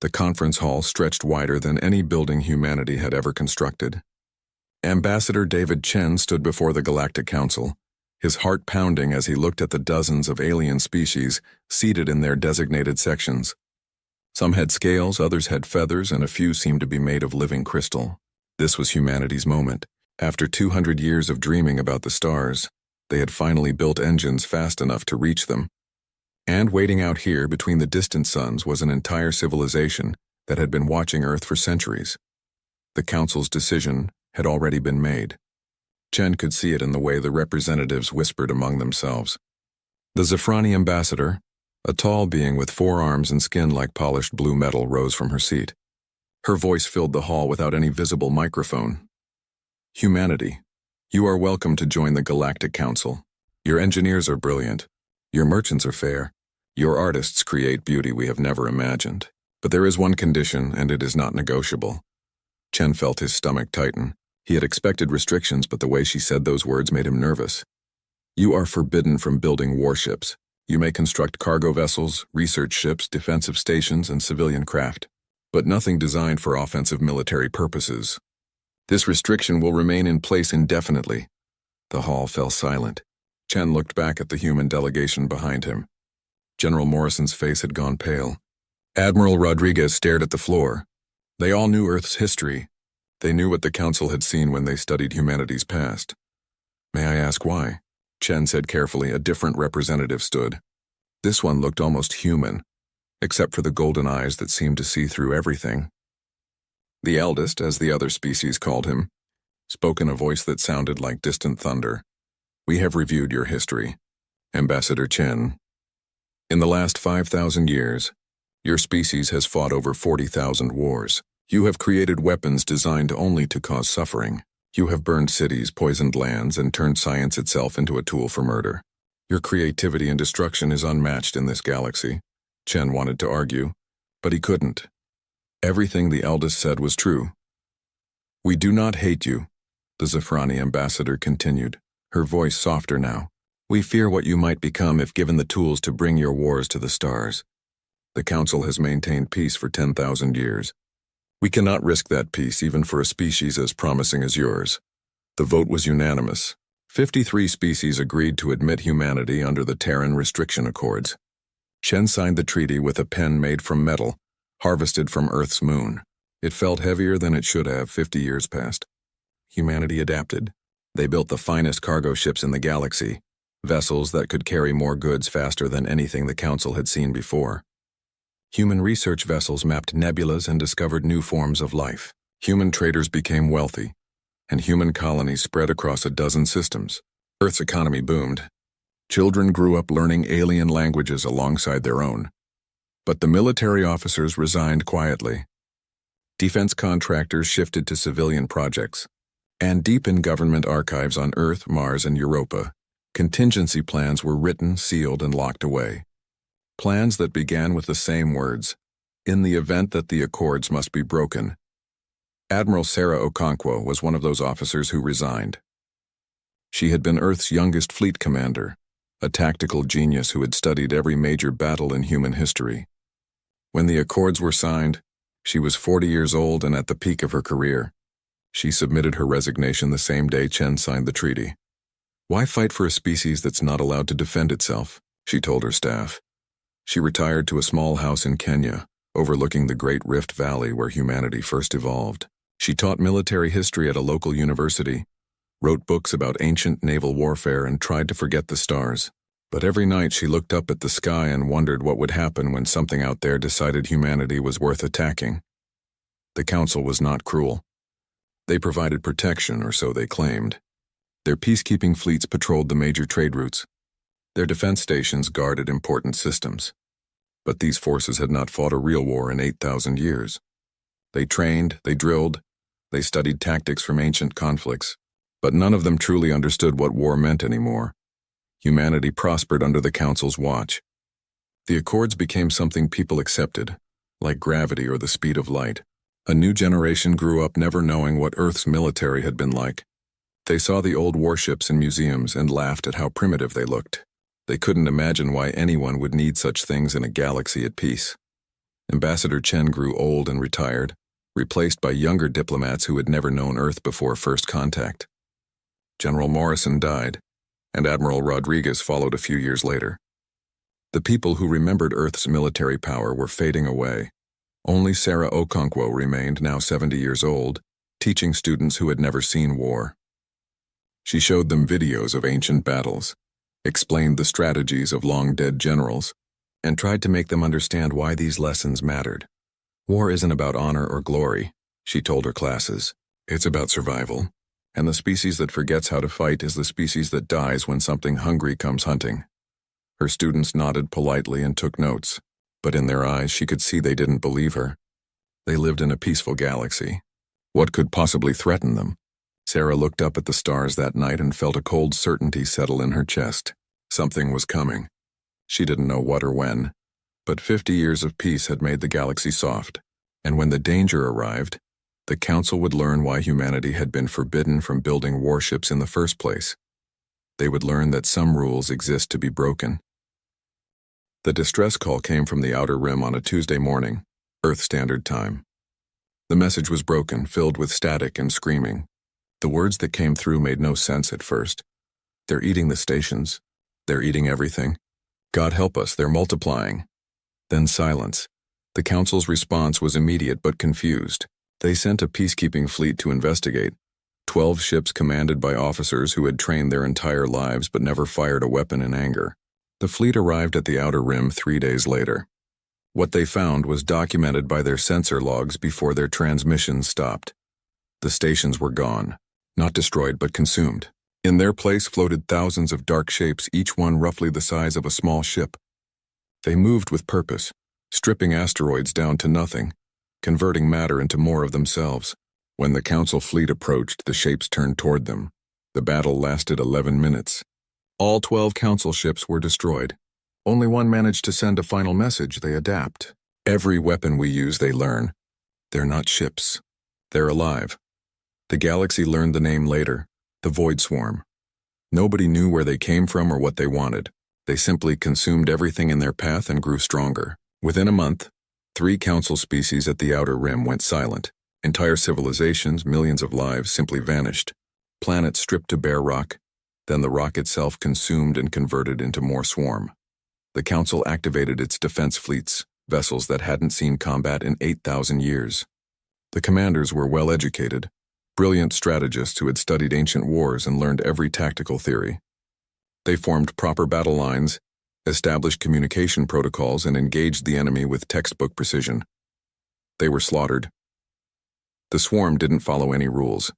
The conference hall stretched wider than any building humanity had ever constructed. Ambassador David Chen stood before the Galactic Council, his heart pounding as he looked at the dozens of alien species seated in their designated sections. Some had scales, others had feathers, and a few seemed to be made of living crystal. This was humanity's moment. After 200 years of dreaming about the stars, they had finally built engines fast enough to reach them. And waiting out here between the distant suns was an entire civilization that had been watching Earth for centuries. The Council's decision had already been made. Chen could see it in the way the representatives whispered among themselves. The Zafrani ambassador, a tall being with 4 arms and skin like polished blue metal, rose from her seat. Her voice filled the hall without any visible microphone. Humanity, you are welcome to join the Galactic Council. Your engineers are brilliant. Your merchants are fair. Your artists create beauty we have never imagined. But there is one condition, and it is not negotiable. Chen felt his stomach tighten. He had expected restrictions, but the way she said those words made him nervous. You are forbidden from building warships. You may construct cargo vessels, research ships, defensive stations, and civilian craft, but nothing designed for offensive military purposes. This restriction will remain in place indefinitely. The hall fell silent. Chen looked back at the human delegation behind him. General Morrison's face had gone pale. Admiral Rodriguez stared at the floor. They all knew Earth's history. They knew what the Council had seen when they studied humanity's past. May I ask why? Chen said carefully. A different representative stood. This one looked almost human, except for the golden eyes that seemed to see through everything. The eldest, as the other species called him, spoke in a voice that sounded like distant thunder. We have reviewed your history, Ambassador Chen. In the last 5,000 years, your species has fought over 40,000 wars. You have created weapons designed only to cause suffering. You have burned cities, poisoned lands, and turned science itself into a tool for murder. Your creativity and destruction is unmatched in this galaxy. Chen wanted to argue, but he couldn't. Everything the eldest said was true. We do not hate you, the Zafrani ambassador continued, her voice softer now. We fear what you might become if given the tools to bring your wars to the stars. The Council has maintained peace for 10,000 years. We cannot risk that peace even for a species as promising as yours. The vote was unanimous. 53 species agreed to admit humanity under the Terran Restriction Accords. Chen signed the treaty with a pen made from metal, harvested from Earth's moon. It felt heavier than it should have 50 years past. Humanity adapted. They built the finest cargo ships in the galaxy, vessels that could carry more goods faster than anything the Council had seen before. Human research vessels mapped nebulas and discovered new forms of life. Human traders became wealthy, and human colonies spread across a dozen systems. Earth's economy boomed. Children grew up learning alien languages alongside their own. But the military officers resigned quietly. Defense contractors shifted to civilian projects. And deep in government archives on Earth, Mars, and Europa, contingency plans were written, sealed, and locked away. Plans that began with the same words, in the event that the accords must be broken. Admiral Sarah Okonkwo was one of those officers who resigned. She had been Earth's youngest fleet commander, a tactical genius who had studied every major battle in human history. When the accords were signed, she was 40 years old and at the peak of her career. She submitted her resignation the same day Chen signed the treaty. Why fight for a species that's not allowed to defend itself? She told her staff. She retired to a small house in Kenya, overlooking the Great Rift Valley where humanity first evolved. She taught military history at a local university, wrote books about ancient naval warfare, and tried to forget the stars. But every night she looked up at the sky and wondered what would happen when something out there decided humanity was worth attacking. The Council was not cruel. They provided protection, or so they claimed. Their peacekeeping fleets patrolled the major trade routes. Their defense stations guarded important systems. But these forces had not fought a real war in 8,000 years. They trained, they drilled, they studied tactics from ancient conflicts, but none of them truly understood what war meant anymore. Humanity prospered under the Council's watch. The Accords became something people accepted, like gravity or the speed of light. A new generation grew up never knowing what Earth's military had been like. They saw the old warships in museums and laughed at how primitive they looked. They couldn't imagine why anyone would need such things in a galaxy at peace. Ambassador Chen grew old and retired, replaced by younger diplomats who had never known Earth before first contact. General Morrison died, and Admiral Rodriguez followed a few years later. The people who remembered Earth's military power were fading away. Only Sarah Okonkwo remained, now 70 years old, teaching students who had never seen war. She showed them videos of ancient battles, explained the strategies of long-dead generals, and tried to make them understand why these lessons mattered. War isn't about honor or glory, she told her classes. It's about survival, and the species that forgets how to fight is the species that dies when something hungry comes hunting. Her students nodded politely and took notes, but in their eyes she could see they didn't believe her. They lived in a peaceful galaxy. What could possibly threaten them? Sarah looked up at the stars that night and felt a cold certainty settle in her chest. Something was coming. She didn't know what or when, but 50 years of peace had made the galaxy soft, and when the danger arrived, the Council would learn why humanity had been forbidden from building warships in the first place. They would learn that some rules exist to be broken. The distress call came from the Outer Rim on a Tuesday morning, Earth Standard Time. The message was broken, filled with static and screaming. The words that came through made no sense at first. They're eating the stations. They're eating everything. God help us, they're multiplying. Then silence. The Council's response was immediate but confused. They sent a peacekeeping fleet to investigate. 12 ships commanded by officers who had trained their entire lives but never fired a weapon in anger. The fleet arrived at the Outer Rim 3 days later. What they found was documented by their sensor logs before their transmissions stopped. The stations were gone, not destroyed but consumed. In their place floated thousands of dark shapes, each one roughly the size of a small ship. They moved with purpose, stripping asteroids down to nothing, converting matter into more of themselves. When the Council fleet approached, the shapes turned toward them. The battle lasted 11 minutes. All 12 Council ships were destroyed. Only one managed to send a final message: they adapt. Every weapon we use, they learn. They're not ships. They're alive. The galaxy learned the name later, the Void Swarm. Nobody knew where they came from or what they wanted. They simply consumed everything in their path and grew stronger. Within a month, 3 Council species at the Outer Rim went silent. Entire civilizations, millions of lives, simply vanished. Planets stripped to bare rock, then the rock itself consumed and converted into more swarm. The Council activated its defense fleets, vessels that hadn't seen combat in 8,000 years. The commanders were well-educated, brilliant strategists who had studied ancient wars and learned every tactical theory. They formed proper battle lines, established communication protocols, and engaged the enemy with textbook precision. They were slaughtered. The swarm didn't follow any rules.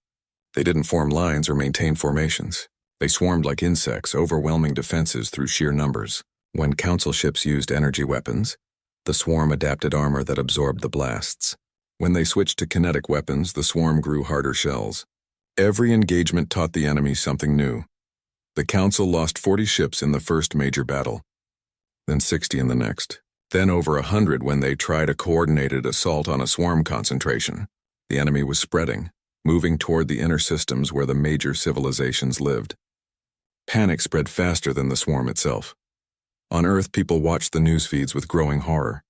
They didn't form lines or maintain formations. They swarmed like insects, overwhelming defenses through sheer numbers. When Council ships used energy weapons, the swarm adapted armor that absorbed the blasts. When they switched to kinetic weapons, the swarm grew harder shells. Every engagement taught the enemy something new. The Council lost 40 ships in the first major battle, then 60 in the next, then over 100 when they tried a coordinated assault on a swarm concentration. The enemy was spreading, moving toward the inner systems where the major civilizations lived. Panic spread faster than the swarm itself. On Earth, people watched the news feeds with growing horror.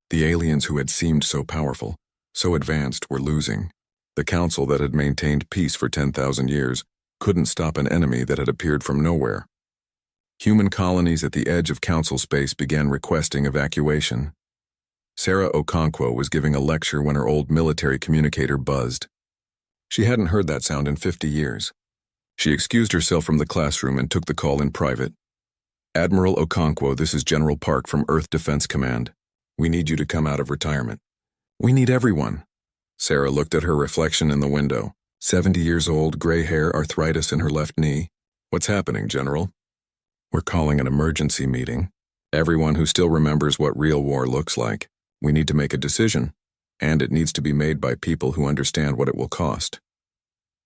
The aliens who had seemed so powerful, so advanced, were losing. The Council that had maintained peace for 10,000 years couldn't stop an enemy that had appeared from nowhere. Human colonies at the edge of Council space began requesting evacuation. Sarah Okonkwo was giving a lecture when her old military communicator buzzed. She hadn't heard that sound in 50 years. She excused herself from the classroom and took the call in private. Admiral Okonkwo, this is General Park from Earth Defense Command. We need you to come out of retirement. We need everyone. Sarah looked at her reflection in the window. 70 years old, gray hair, arthritis in her left knee. What's happening, General? We're calling an emergency meeting. Everyone who still remembers what real war looks like. We need to make a decision, and it needs to be made by people who understand what it will cost.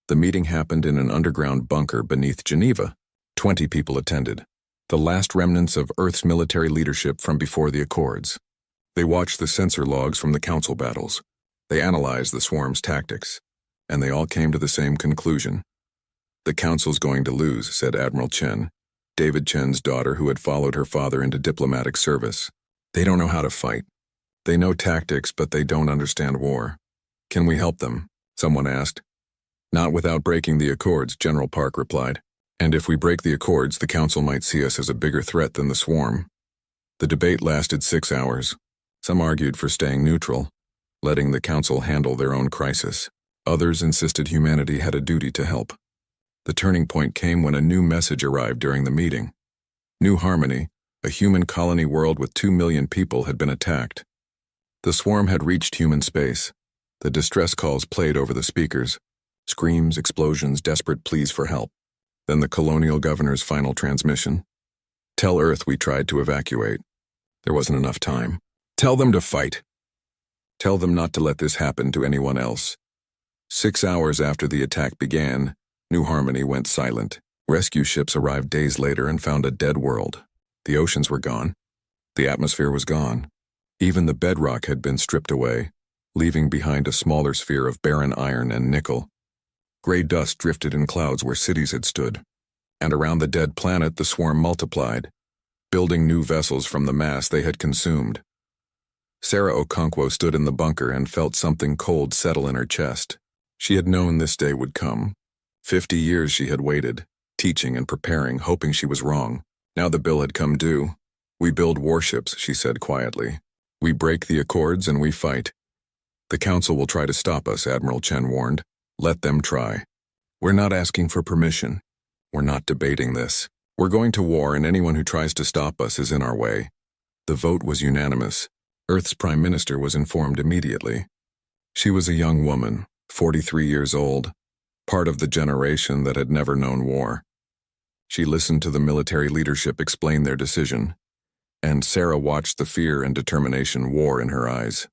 The meeting happened in an underground bunker beneath Geneva. 20 people attended, the last remnants of Earth's military leadership from before the Accords. They watched the sensor logs from the Council battles. They analyzed the swarm's tactics, and they all came to the same conclusion. The Council's going to lose, said Admiral Chen, David Chen's daughter who had followed her father into diplomatic service. They don't know how to fight. They know tactics, but they don't understand war. Can we help them? Someone asked. Not without breaking the Accords, General Park replied. And if we break the Accords, the Council might see us as a bigger threat than the Swarm. The debate lasted 6 hours. Some argued for staying neutral, letting the Council handle their own crisis. Others insisted humanity had a duty to help. The turning point came when a new message arrived during the meeting. New Harmony, a human colony world with 2 million people, had been attacked. The Swarm had reached human space. The distress calls played over the speakers. Screams, explosions, desperate pleas for help. Then the colonial governor's final transmission. Tell Earth we tried to evacuate. There wasn't enough time. Tell them to fight. Tell them not to let this happen to anyone else. 6 hours after the attack began, New Harmony went silent. Rescue ships arrived days later and found a dead world. The oceans were gone. The atmosphere was gone. Even the bedrock had been stripped away, leaving behind a smaller sphere of barren iron and nickel. Gray dust drifted in clouds where cities had stood. And around the dead planet, the Swarm multiplied, building new vessels from the mass they had consumed. Sarah Okonkwo stood in the bunker and felt something cold settle in her chest. She had known this day would come. 50 years she had waited, teaching and preparing, hoping she was wrong. Now the bill had come due. We build warships, she said quietly. We break the Accords and we fight. The Council will try to stop us, Admiral Chen warned. Let them try. We're not asking for permission. We're not debating this. We're going to war, and anyone who tries to stop us is in our way. The vote was unanimous. Earth's Prime Minister was informed immediately. She was a young woman, 43 years old, part of the generation that had never known war. She listened to the military leadership explain their decision, and Sarah watched the fear and determination war in her eyes.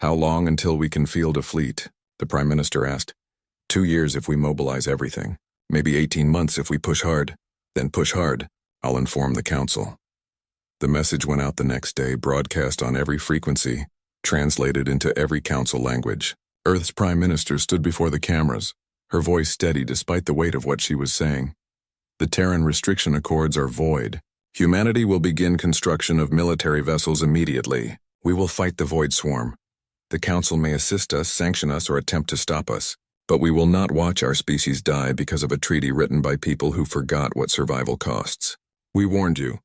How long until we can field a fleet? The Prime Minister asked. 2 years if we mobilize everything. Maybe 18 months if we push hard. Then push hard. I'll inform the Council. The message went out the next day, broadcast on every frequency, translated into every Council language. Earth's Prime Minister stood before the cameras, her voice steady despite the weight of what she was saying. The Terran Restriction Accords are void. Humanity will begin construction of military vessels immediately. We will fight the Void Swarm. The Council may assist us, sanction us, or attempt to stop us, but we will not watch our species die because of a treaty written by people who forgot what survival costs. We warned you.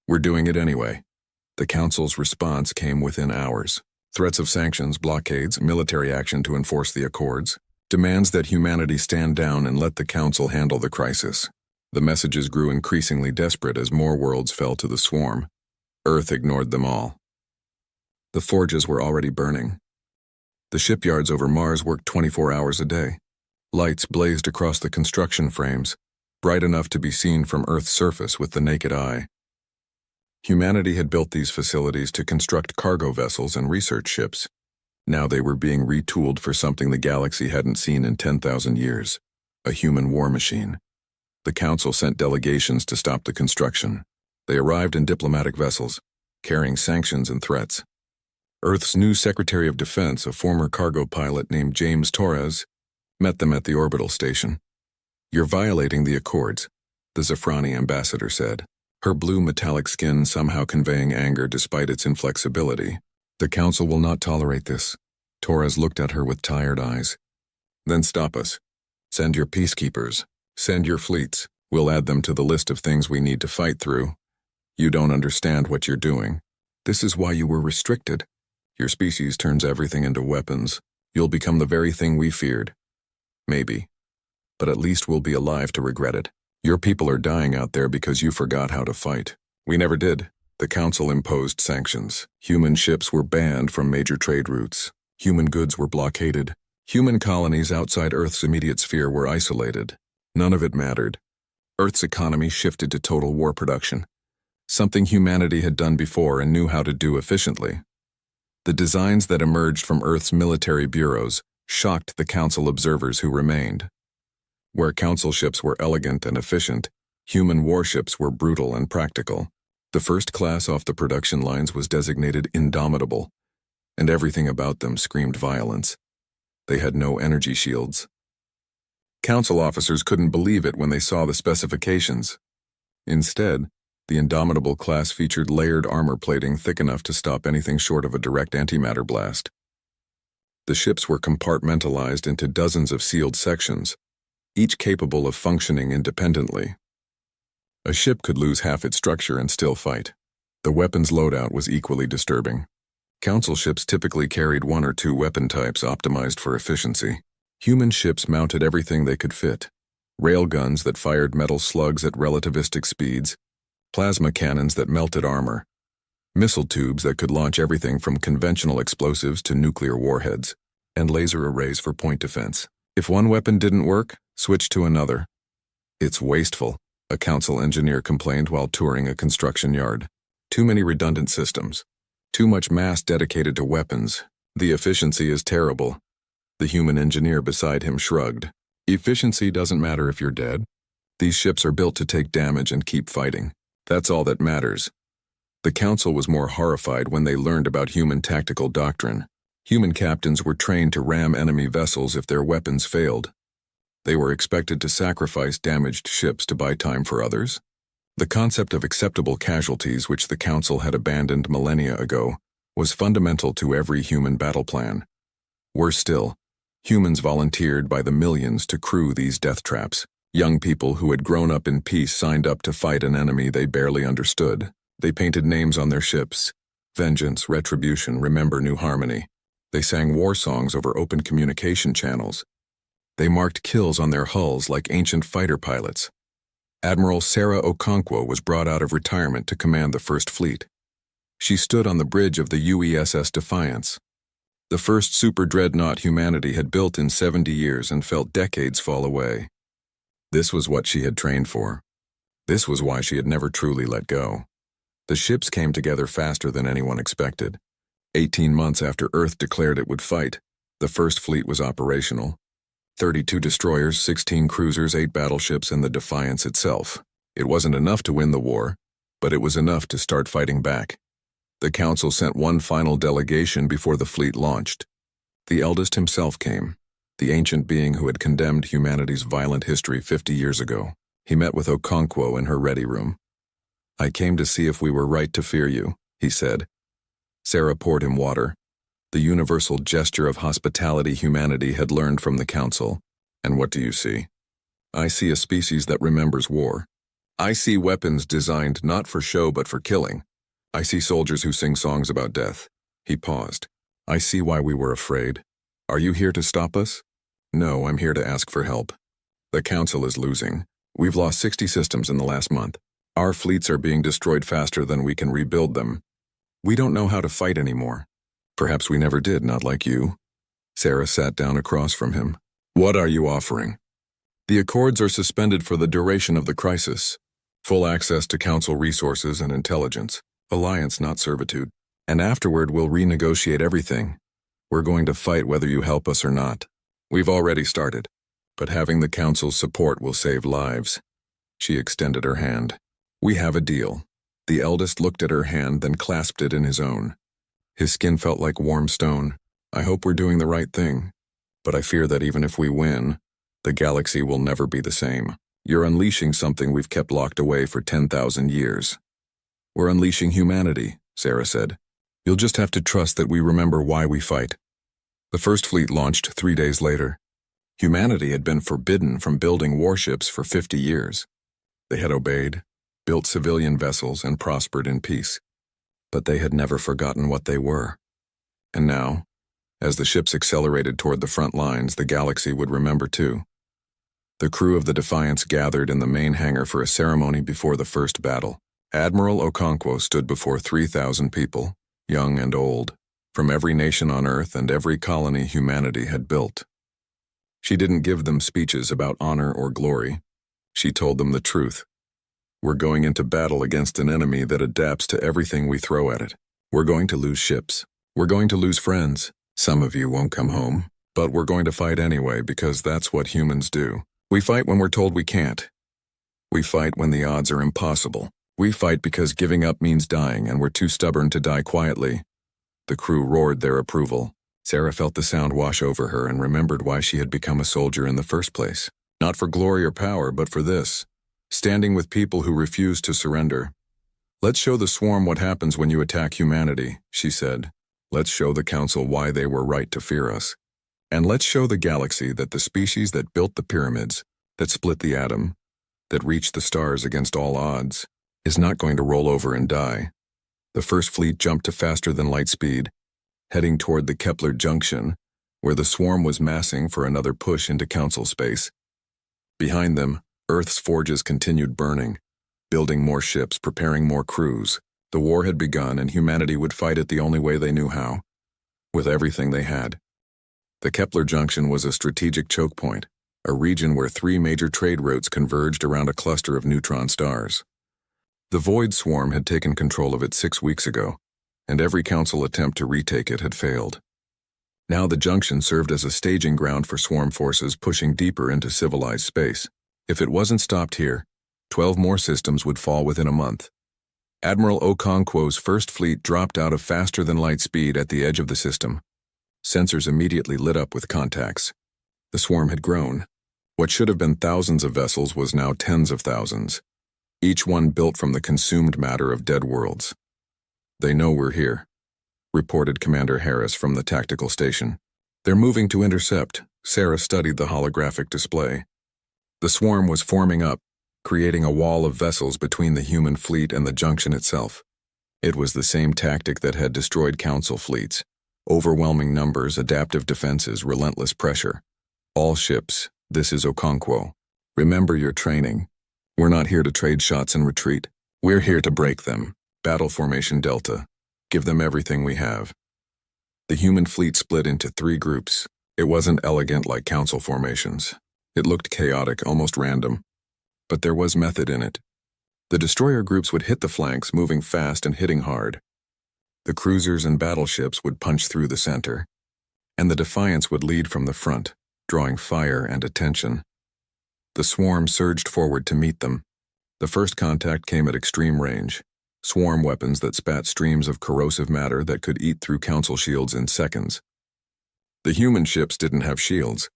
We're doing it anyway. The Council's response came within hours. Threats of sanctions, blockades, military action to enforce the Accords, demands that humanity stand down and let the Council handle the crisis. The messages grew increasingly desperate as more worlds fell to the Swarm. Earth ignored them all. The forges were already burning. The shipyards over Mars worked 24 hours a day. Lights blazed across the construction frames, bright enough to be seen from Earth's surface with the naked eye. Humanity had built these facilities to construct cargo vessels and research ships. Now they were being retooled for something the galaxy hadn't seen in 10,000 years, a human war machine. The Council sent delegations to stop the construction. They arrived in diplomatic vessels, carrying sanctions and threats. Earth's new Secretary of Defense, a former cargo pilot named James Torres, met them at the orbital station. You're violating the Accords, the Zafrani ambassador said, her blue metallic skin somehow conveying anger despite its inflexibility. The Council will not tolerate this. Torres looked at her with tired eyes. Then stop us. Send your peacekeepers. Send your fleets. We'll add them to the list of things we need to fight through. You don't understand what you're doing. This is why you were restricted. Your species turns everything into weapons. You'll become the very thing we feared. Maybe. But at least we'll be alive to regret it. Your people are dying out there because you forgot how to fight. We never did. The Council imposed sanctions. Human ships were banned from major trade routes. Human goods were blockaded. Human colonies outside Earth's immediate sphere were isolated. None of it mattered. Earth's economy shifted to total war production, something humanity had done before and knew how to do efficiently. The designs that emerged from Earth's military bureaus shocked the Council observers who remained. Where Council ships were elegant and efficient, human warships were brutal and practical. The first class off the production lines was designated indomitable, and everything about them screamed violence. They had no energy shields. Council officers couldn't believe it when they saw the specifications. Instead, The Indomitable class featured layered armor plating thick enough to stop anything short of a direct antimatter blast. The ships were compartmentalized into dozens of sealed sections, each capable of functioning independently. A ship could lose half its structure and still fight. The weapons loadout was equally disturbing. Council ships typically carried one or two weapon types optimized for efficiency. Human ships mounted everything they could fit. Railguns that fired metal slugs at relativistic speeds, plasma cannons that melted armor, missile tubes that could launch everything from conventional explosives to nuclear warheads, and laser arrays for point defense. If one weapon didn't work, switch to another. It's wasteful, a council engineer complained while touring a construction yard. Too many redundant systems. Too much mass dedicated to weapons. The efficiency is terrible. The human engineer beside him shrugged. Efficiency doesn't matter if you're dead. These ships are built to take damage and keep fighting. That's all that matters. The council was more horrified when they learned about human tactical doctrine. Human captains were trained to ram enemy vessels if their weapons failed. They were expected to sacrifice damaged ships to buy time for others. The concept of acceptable casualties, which the council had abandoned millennia ago, was fundamental to every human battle plan. Worse still, humans volunteered by the millions to crew these death traps. Young people who had grown up in peace signed up to fight an enemy they barely understood. They painted names on their ships: vengeance, retribution, remember, new harmony. They sang war songs over open communication channels. They marked kills on their hulls like ancient fighter pilots. Admiral Sarah Okonkwo was brought out of retirement to command the First Fleet. She stood on the bridge of the USS Defiance, the first super dreadnought humanity had built in 70 years, and felt decades fall away. This was what she had trained for. This was why she had never truly let go. The ships came together faster than anyone expected. 18 months after Earth declared it would fight, the First Fleet was operational. 32 destroyers, 16 cruisers, 8 battleships, and the Defiance itself. It wasn't enough to win the war, but it was enough to start fighting back. The Council sent one final delegation before the fleet launched. The eldest himself came, the ancient being who had condemned humanity's violent history 50 years ago. He met with Okonkwo in her ready room. "I came to see if we were right to fear you," he said. Sarah poured him water. The universal gesture of hospitality humanity had learned from the Council. "And what do you see?" "I see a species that remembers war. I see weapons designed not for show but for killing. I see soldiers who sing songs about death." He paused. "I see why we were afraid. Are you here to stop us?" "No, I'm here to ask for help. The Council is losing. We've lost 60 systems in the last month. Our fleets are being destroyed faster than we can rebuild them. We don't know how to fight anymore." "Perhaps we never did, not like you." Sarah sat down across from him. "What are you offering?" "The Accords are suspended for the duration of the crisis. Full access to Council resources and intelligence. Alliance, not servitude. And afterward we'll renegotiate everything. We're going to fight whether you help us or not. We've already started. But having the Council's support will save lives." She extended her hand. "We have a deal." The eldest looked at her hand, then clasped it in his own. His skin felt like warm stone. "I hope we're doing the right thing. But I fear that even if we win, the galaxy will never be the same. You're unleashing something we've kept locked away for 10,000 years. "We're unleashing humanity," Sarah said. "You'll just have to trust that we remember why we fight." The First Fleet launched 3 days later. Humanity had been forbidden from building warships for 50 years. They had obeyed, built civilian vessels, and prospered in peace. But they had never forgotten what they were. And now, as the ships accelerated toward the front lines, the galaxy would remember too. The crew of the Defiance gathered in the main hangar for a ceremony before the first battle. Admiral Okonkwo stood before 3,000 people, young and old, from every nation on Earth and every colony humanity had built. She didn't give them speeches about honor or glory. She told them the truth. "We're going into battle against an enemy that adapts to everything we throw at it. We're going to lose ships. We're going to lose friends. Some of you won't come home, but we're going to fight anyway because that's what humans do. We fight when we're told we can't. We fight when the odds are impossible. We fight because giving up means dying, and we're too stubborn to die quietly." The crew roared their approval. Sarah felt the sound wash over her and remembered why she had become a soldier in the first place. Not for glory or power, but for this: standing with people who refused to surrender. "Let's show the swarm what happens when you attack humanity," she said. "Let's show the council why they were right to fear us. And let's show the galaxy that the species that built the pyramids, that split the atom, that reached the stars against all odds, is not going to roll over and die." The first fleet jumped to faster than light speed, heading toward the Kepler junction, where the swarm was massing for another push into council space. Behind them, Earth's forges continued burning, building more ships, preparing more crews. The war had begun, and humanity would fight it the only way they knew how, with everything they had. The Kepler junction was a strategic choke point, a region where 3 major trade routes converged around a cluster of neutron stars. The Void Swarm had taken control of it 6 weeks ago, and every council attempt to retake it had failed. Now the junction served as a staging ground for swarm forces pushing deeper into civilized space. If it wasn't stopped here, 12 more systems would fall within a month. Admiral Okonkwo's first fleet dropped out of faster-than-light speed at the edge of the system. Sensors immediately lit up with contacts. The swarm had grown. What should have been thousands of vessels was now tens of thousands, each one built from the consumed matter of dead worlds. "They know we're here," reported Commander Harris from the tactical station. "They're moving to intercept." Sarah studied the holographic display. The swarm was forming up, creating a wall of vessels between the human fleet and the junction itself. It was the same tactic that had destroyed council fleets. Overwhelming numbers, adaptive defenses, relentless pressure. "All ships, this is Okonkwo. Remember your training. We're not here to trade shots and retreat. We're here to break them. Battle formation Delta. Give them everything we have." The human fleet split into 3 groups. It wasn't elegant like council formations. It looked chaotic, almost random. But there was method in it. The destroyer groups would hit the flanks, moving fast and hitting hard. The cruisers and battleships would punch through the center. And the Defiance would lead from the front, drawing fire and attention. The swarm surged forward to meet them. The first contact came at extreme range. Swarm weapons that spat streams of corrosive matter that could eat through council shields in seconds. The human ships didn't have shields.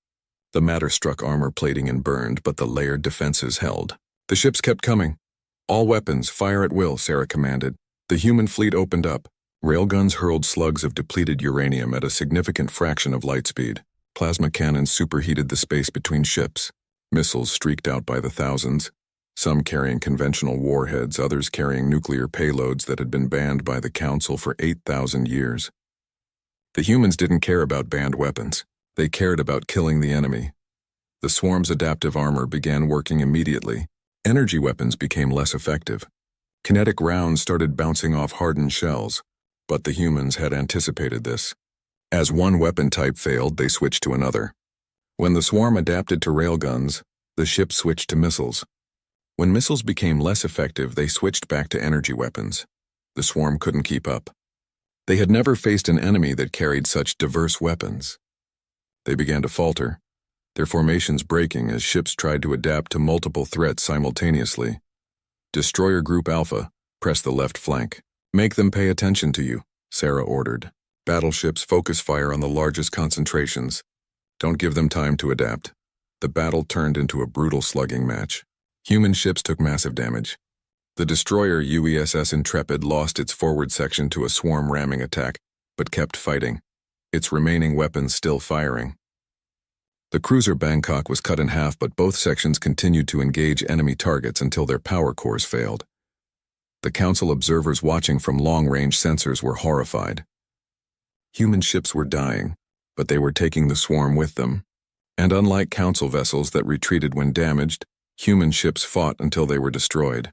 The matter struck armor plating and burned, but the layered defenses held. The ships kept coming. "All weapons, fire at will," Sarah commanded. The human fleet opened up. Railguns hurled slugs of depleted uranium at a significant fraction of light speed. Plasma cannons superheated the space between ships. Missiles streaked out by the thousands, some carrying conventional warheads, others carrying nuclear payloads that had been banned by the Council for 8,000 years. The humans didn't care about banned weapons. They cared about killing the enemy. The swarm's adaptive armor began working immediately. Energy weapons became less effective. Kinetic rounds started bouncing off hardened shells, but the humans had anticipated this. As one weapon type failed, they switched to another. When the swarm adapted to railguns, the ships switched to missiles. When missiles became less effective, they switched back to energy weapons. The swarm couldn't keep up. They had never faced an enemy that carried such diverse weapons. They began to falter, their formations breaking as ships tried to adapt to multiple threats simultaneously. "Destroyer Group Alpha, press the left flank. Make them pay attention to you," Sarah ordered. "Battleships focus fire on the largest concentrations. Don't give them time to adapt." The battle turned into a brutal slugging match. Human ships took massive damage. The destroyer UESS Intrepid lost its forward section to a swarm ramming attack, but kept fighting, its remaining weapons still firing. The cruiser Bangkok was cut in half, but both sections continued to engage enemy targets until their power cores failed. The Council observers watching from long-range sensors were horrified. Human ships were dying, but they were taking the swarm with them. And unlike Council vessels that retreated when damaged, human ships fought until they were destroyed.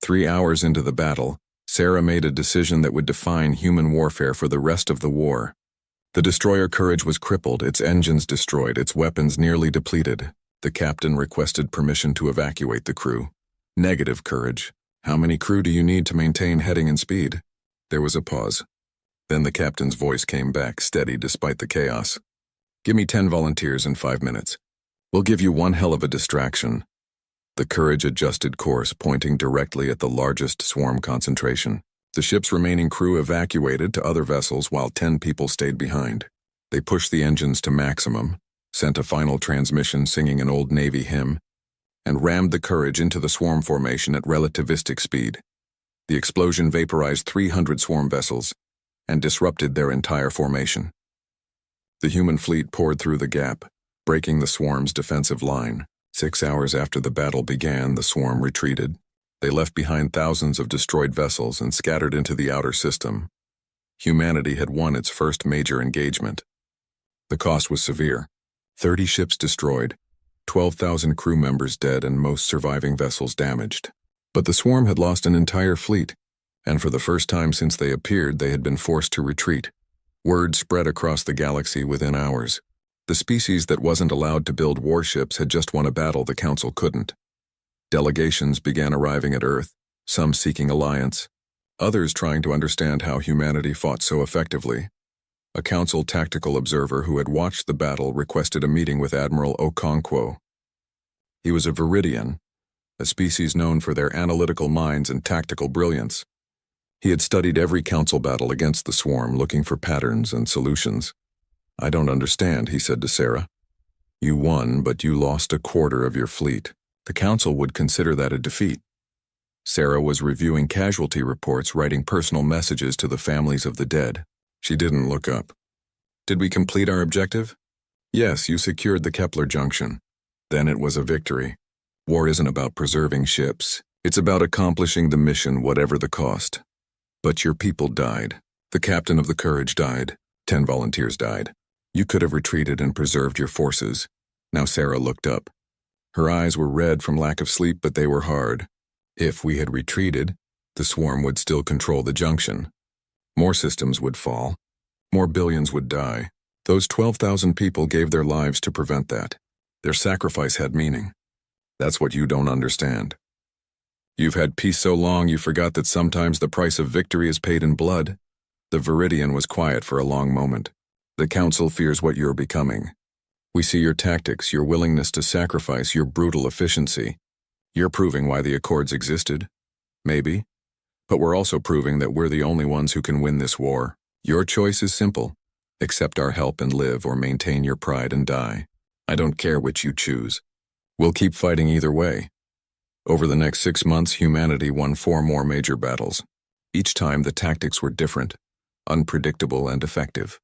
3 hours into the battle, Sarah made a decision that would define human warfare for the rest of the war. The destroyer Courage was crippled, its engines destroyed, its weapons nearly depleted. The captain requested permission to evacuate the crew. "Negative, Courage. How many crew do you need to maintain heading and speed?" There was a pause. Then the captain's voice came back, steady despite the chaos. "Give me 10 volunteers in 5 minutes. We'll give you one hell of a distraction." The Courage adjusted course, pointing directly at the largest swarm concentration. The ship's remaining crew evacuated to other vessels while 10 people stayed behind. They pushed the engines to maximum, sent a final transmission singing an old Navy hymn, and rammed the Courage into the swarm formation at relativistic speed. The explosion vaporized 300 swarm vessels and disrupted their entire formation. The human fleet poured through the gap, breaking the swarm's defensive line. 6 hours after the battle began, the swarm retreated. They left behind thousands of destroyed vessels and scattered into the outer system. Humanity had won its first major engagement. The cost was severe. 30 ships destroyed, 12,000 crew members dead, and most surviving vessels damaged. But the swarm had lost an entire fleet, and for the first time since they appeared, they had been forced to retreat. Word spread across the galaxy within hours. The species that wasn't allowed to build warships had just won a battle the Council couldn't. Delegations began arriving at Earth, some seeking alliance, others trying to understand how humanity fought so effectively. A Council tactical observer who had watched the battle requested a meeting with Admiral Okonkwo. He was a Viridian, a species known for their analytical minds and tactical brilliance. He had studied every Council battle against the swarm, looking for patterns and solutions. "I don't understand," he said to Sarah. "You won, but you lost a quarter of your fleet. The Council would consider that a defeat." Sarah was reviewing casualty reports, writing personal messages to the families of the dead. She didn't look up. "Did we complete our objective?" "Yes, you secured the Kepler junction. Then it was a victory. War isn't about preserving ships. It's about accomplishing the mission, whatever the cost. But your people died. The captain of the Courage died. 10 volunteers died. You could have retreated and preserved your forces." Now Sarah looked up. Her eyes were red from lack of sleep, but they were hard. "If we had retreated, the swarm would still control the junction. More systems would fall. More billions would die. Those 12,000 people gave their lives to prevent that. Their sacrifice had meaning. That's what you don't understand. You've had peace so long you forgot that sometimes the price of victory is paid in blood." The Viridian was quiet for a long moment. "The Council fears what you're becoming. We see your tactics, your willingness to sacrifice, your brutal efficiency. You're proving why the Accords existed. Maybe. But we're also proving that we're the only ones who can win this war. Your choice is simple. Accept our help and live, or maintain your pride and die. I don't care which you choose. We'll keep fighting either way." Over the next 6 months, humanity won 4 more major battles. Each time the tactics were different, unpredictable and effective.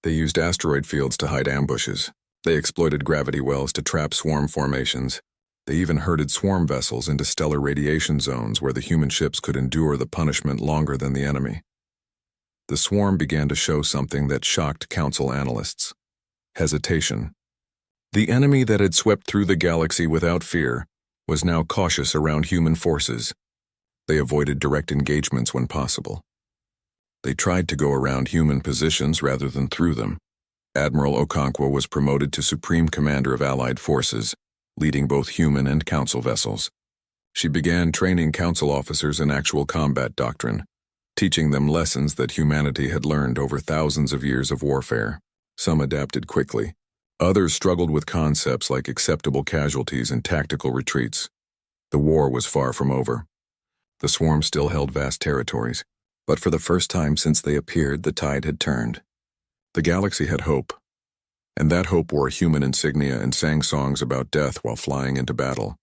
They used asteroid fields to hide ambushes. They exploited gravity wells to trap swarm formations. They even herded swarm vessels into stellar radiation zones where the human ships could endure the punishment longer than the enemy. The swarm began to show something that shocked Council analysts: hesitation. The enemy that had swept through the galaxy without fear was now cautious around human forces. They avoided direct engagements when possible. They tried to go around human positions rather than through them. Admiral Okonkwo was promoted to Supreme Commander of Allied Forces, leading both human and Council vessels. She began training Council officers in actual combat doctrine, teaching them lessons that humanity had learned over thousands of years of warfare. Some adapted quickly. Others struggled with concepts like acceptable casualties and tactical retreats. The war was far from over. The swarm still held vast territories, but for the first time since they appeared, the tide had turned. The galaxy had hope, and that hope wore human insignia and sang songs about death while flying into battle.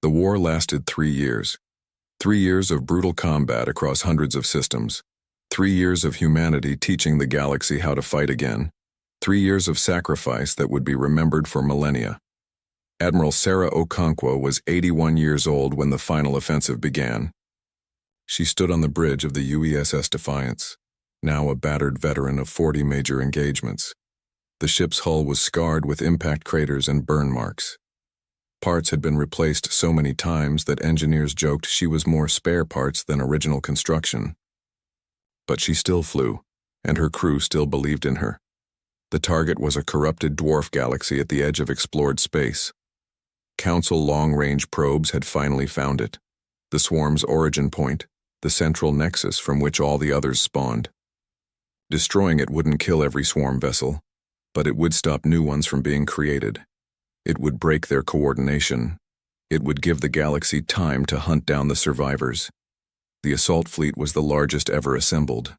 The war lasted 3 years. 3 years of brutal combat across hundreds of systems. 3 years of humanity teaching the galaxy how to fight again. 3 years of sacrifice that would be remembered for millennia. Admiral Sarah Okonkwo was 81 years old when the final offensive began. She stood on the bridge of the UESS Defiance, now a battered veteran of 40 major engagements. The ship's hull was scarred with impact craters and burn marks. Parts had been replaced so many times that engineers joked she was more spare parts than original construction. But she still flew, and her crew still believed in her. The target was a corrupted dwarf galaxy at the edge of explored space. Council long-range probes had finally found it, the swarm's origin point, the central nexus from which all the others spawned. Destroying it wouldn't kill every swarm vessel, but it would stop new ones from being created. It would break their coordination. It would give the galaxy time to hunt down the survivors. The assault fleet was the largest ever assembled,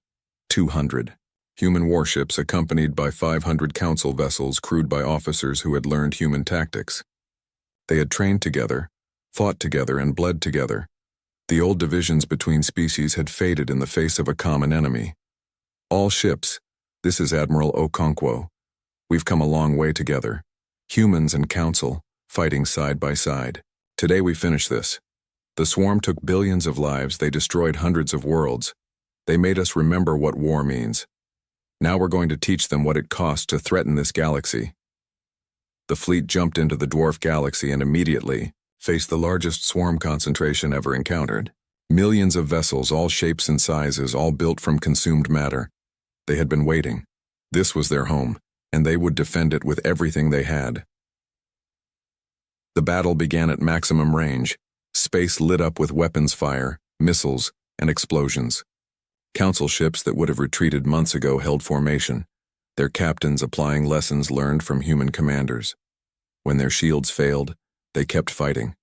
200. Human warships accompanied by 500 Council vessels crewed by officers who had learned human tactics. They had trained together, fought together, and bled together. The old divisions between species had faded in the face of a common enemy. All ships, this is Admiral Okonkwo. We've come a long way together. Humans and Council, fighting side by side. Today we finish this. The swarm took billions of lives, they destroyed hundreds of worlds. They made us remember what war means. Now we're going to teach them what it costs to threaten this galaxy. The fleet jumped into the dwarf galaxy and immediately faced the largest swarm concentration ever encountered. Millions of vessels, all shapes and sizes, all built from consumed matter. They had been waiting. This was their home, and they would defend it with everything they had. The battle began at maximum range. Space lit up with weapons fire, missiles, and explosions. Council ships that would have retreated months ago held formation, their captains applying lessons learned from human commanders. When their shields failed, they kept fighting.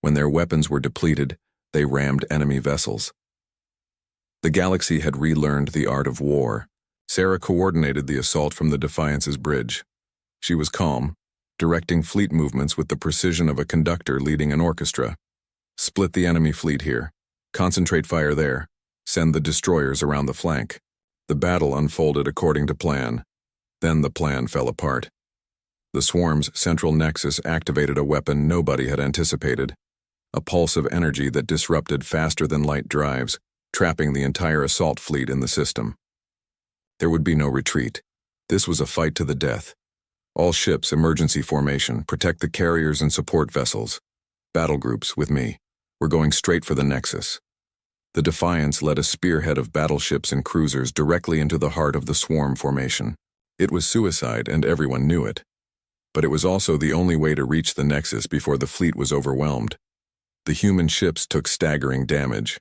When their weapons were depleted, they rammed enemy vessels. The galaxy had relearned the art of war. Sarah coordinated the assault from the Defiance's bridge. She was calm, directing fleet movements with the precision of a conductor leading an orchestra. Split the enemy fleet here. Concentrate fire there. Send the destroyers around the flank. The battle unfolded according to plan. Then the plan fell apart. The swarm's central nexus activated a weapon nobody had anticipated. A pulse of energy that disrupted faster-than-light drives, trapping the entire assault fleet in the system. There would be no retreat. This was a fight to the death. All ships, emergency formation, protect the carriers and support vessels. Battle groups, with me. We're going straight for the nexus. The Defiance led a spearhead of battleships and cruisers directly into the heart of the swarm formation. It was suicide, and everyone knew it. But it was also the only way to reach the nexus before the fleet was overwhelmed. The human ships took staggering damage.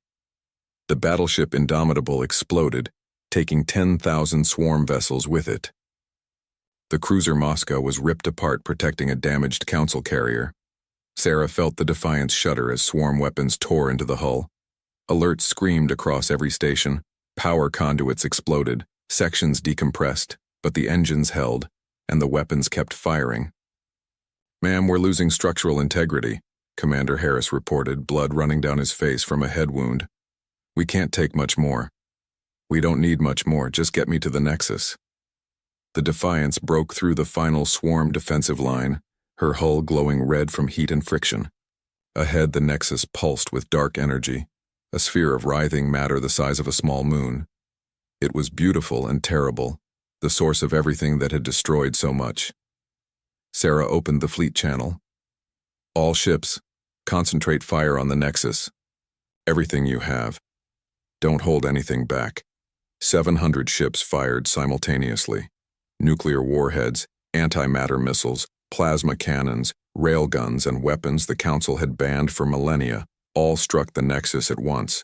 The battleship Indomitable exploded, taking 10,000 swarm vessels with it. The cruiser Moscow was ripped apart, protecting a damaged Council carrier. Sarah felt the Defiance shudder as swarm weapons tore into the hull. Alerts screamed across every station. Power conduits exploded, sections decompressed, but the engines held, and the weapons kept firing. "Ma'am, we're losing structural integrity," Commander Harris reported, blood running down his face from a head wound. "We can't take much more." "We don't need much more, just get me to the nexus." The Defiance broke through the final swarm defensive line, her hull glowing red from heat and friction. Ahead, the nexus pulsed with dark energy, a sphere of writhing matter the size of a small moon. It was beautiful and terrible, the source of everything that had destroyed so much. Sarah opened the fleet channel. "All ships, concentrate fire on the nexus. Everything you have. Don't hold anything back." 700 ships fired simultaneously. Nuclear warheads, antimatter missiles, plasma cannons, railguns, and weapons the Council had banned for millennia all struck the nexus at once.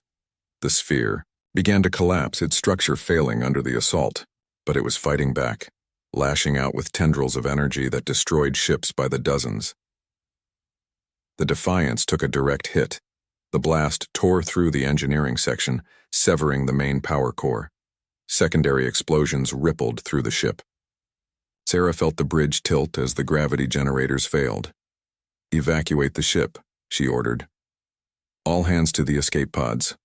The sphere began to collapse, its structure failing under the assault, but it was fighting back, lashing out with tendrils of energy that destroyed ships by the dozens. The Defiance took a direct hit. The blast tore through the engineering section, severing the main power core. Secondary explosions rippled through the ship. Sarah felt the bridge tilt as the gravity generators failed. "Evacuate the ship," she ordered. "All hands to the escape pods."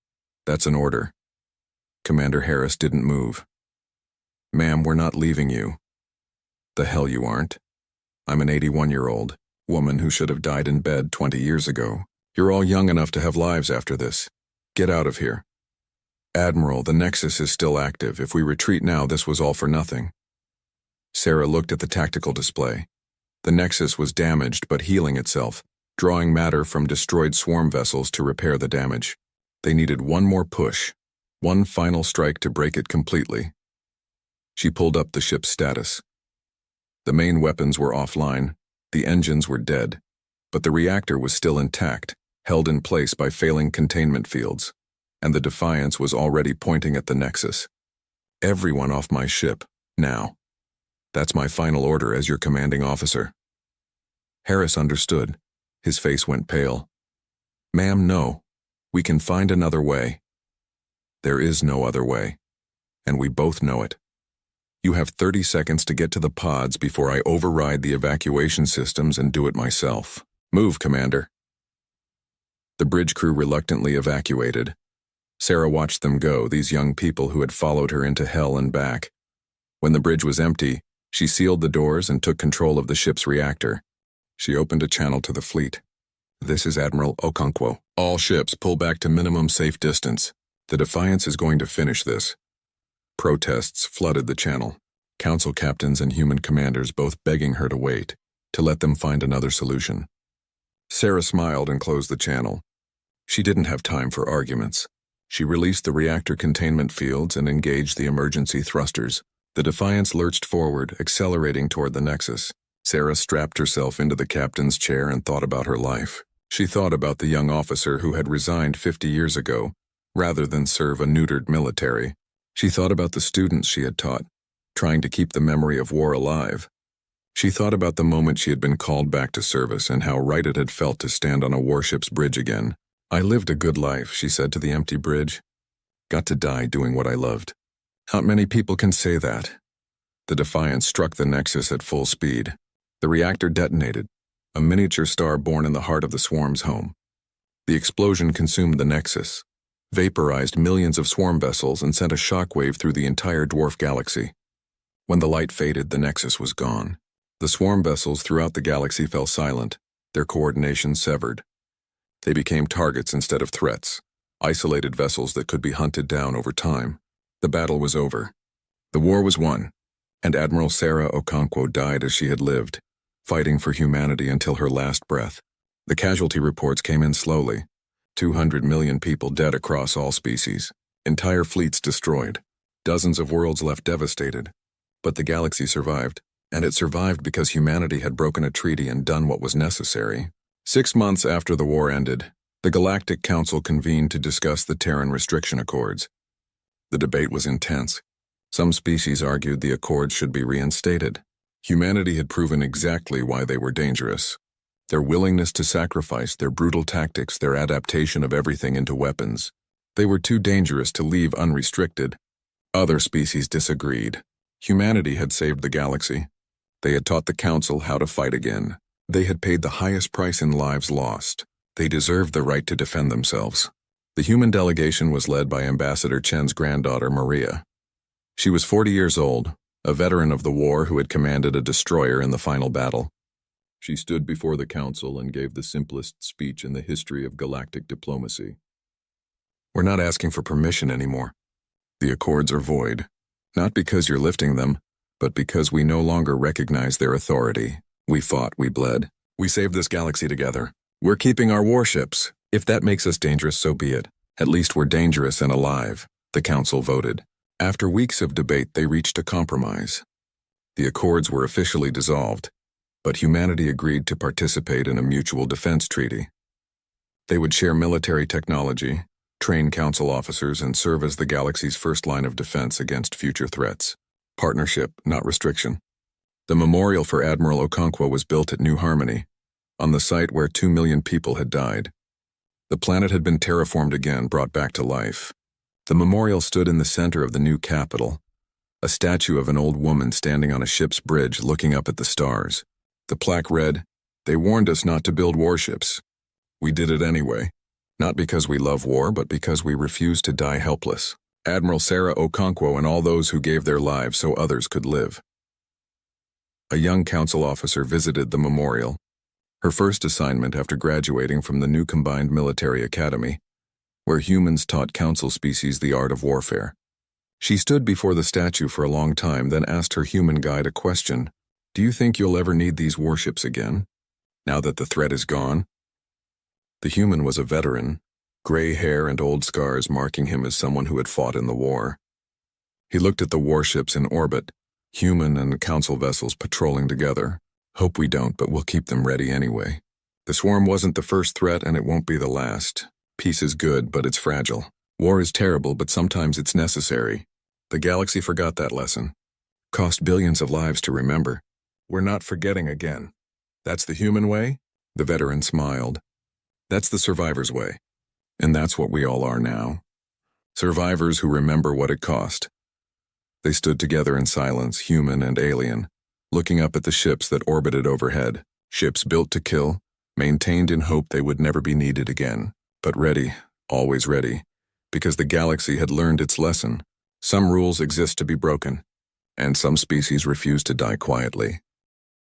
"That's an order." Commander Harris didn't move. "Ma'am, we're not leaving you." "The hell you aren't. I'm an 81-year-old woman who should have died in bed 20 years ago. You're all young enough to have lives after this. Get out of here." "Admiral, the Nexus is still active. If we retreat now, this was all for nothing." Sarah looked at the tactical display. The Nexus was damaged but healing itself, drawing matter from destroyed swarm vessels to repair the damage. They needed one more push, one final strike to break it completely. She pulled up the ship's status. The main weapons were offline, the engines were dead, but the reactor was still intact, held in place by failing containment fields, and the Defiance was already pointing at the Nexus. "Everyone off my ship, now. That's my final order as your commanding officer." Harris understood. His face went pale. "Ma'am, no. We can find another way." "There is no other way, and we both know it. You have 30 seconds to get to the pods before I override the evacuation systems and do it myself. Move, Commander." The bridge crew reluctantly evacuated. Sarah watched them go, these young people who had followed her into hell and back. When the bridge was empty, she sealed the doors and took control of the ship's reactor. She opened a channel to the fleet. "This is Admiral Okonkwo. All ships pull back to minimum safe distance. The Defiance is going to finish this." Protests flooded the channel. Council captains and human commanders both begging her to wait, to let them find another solution. Sarah smiled and closed the channel. She didn't have time for arguments. She released the reactor containment fields and engaged the emergency thrusters. The Defiance lurched forward, accelerating toward the Nexus. Sarah strapped herself into the captain's chair and thought about her life. She thought about the young officer who had resigned 50 years ago, rather than serve a neutered military. She thought about the students she had taught, trying to keep the memory of war alive. She thought about the moment she had been called back to service and how right it had felt to stand on a warship's bridge again. "I lived a good life," she said to the empty bridge. "Got to die doing what I loved." Not many people can say that. The Defiance struck the Nexus at full speed. The reactor detonated, a miniature star born in the heart of the swarm's home. The explosion consumed the Nexus, vaporized millions of swarm vessels, and sent a shockwave through the entire dwarf galaxy. When the light faded, the Nexus was gone. The swarm vessels throughout the galaxy fell silent, their coordination severed. They became targets instead of threats, isolated vessels that could be hunted down over time. The battle was over. The war was won, and Admiral Sarah Okonkwo died as she had lived, fighting for humanity until her last breath. The casualty reports came in slowly. 200 million people dead across all species, entire fleets destroyed, dozens of worlds left devastated. But the galaxy survived, and it survived because humanity had broken a treaty and done what was necessary. 6 months after the war ended, the Galactic Council convened to discuss the Terran Restriction Accords. The debate was intense. Some species argued the accords should be reinstated. Humanity had proven exactly why they were dangerous. Their willingness to sacrifice, their brutal tactics, their adaptation of everything into weapons. They were too dangerous to leave unrestricted. Other species disagreed. Humanity had saved the galaxy. They had taught the Council how to fight again. They had paid the highest price in lives lost. They deserved the right to defend themselves. The human delegation was led by Ambassador Chen's granddaughter, Maria. She was 40 years old, a veteran of the war who had commanded a destroyer in the final battle. She stood before the Council and gave the simplest speech in the history of galactic diplomacy. "We're not asking for permission anymore. The accords are void, not because you're lifting them, but because we no longer recognize their authority. We fought, we bled. We saved this galaxy together. We're keeping our warships. If that makes us dangerous, so be it. At least we're dangerous and alive," the Council voted. After weeks of debate, they reached a compromise. The accords were officially dissolved, but humanity agreed to participate in a mutual defense treaty. They would share military technology, train Council officers, and serve as the galaxy's first line of defense against future threats. Partnership, not restriction. The memorial for Admiral Okonkwo was built at New Harmony, on the site where 2 million people had died. The planet had been terraformed again, brought back to life. The memorial stood in the center of the new capital, a statue of an old woman standing on a ship's bridge looking up at the stars. The plaque read, "They warned us not to build warships. We did it anyway, not because we love war, but because we refused to die helpless. Admiral Sarah Okonkwo and all those who gave their lives so others could live." A young Council officer visited the memorial, her first assignment after graduating from the new Combined Military Academy, where humans taught Council species the art of warfare. She stood before the statue for a long time, then asked her human guide a question. "Do you think you'll ever need these warships again, now that the threat is gone?" The human was a veteran, gray hair and old scars marking him as someone who had fought in the war. He looked at the warships in orbit, human and Council vessels patrolling together. "Hope we don't, but we'll keep them ready anyway. The swarm wasn't the first threat, and it won't be the last. Peace is good, but it's fragile. War is terrible, but sometimes it's necessary. The galaxy forgot that lesson. Cost billions of lives to remember. We're not forgetting again. That's the human way?" The veteran smiled. "That's the survivor's way. And that's what we all are now. Survivors who remember what it cost." They stood together in silence, human and alien, looking up at the ships that orbited overhead, ships built to kill, maintained in hope they would never be needed again. but ready, always ready, because the galaxy had learned its lesson. Some rules exist to be broken, and some species refuse to die quietly.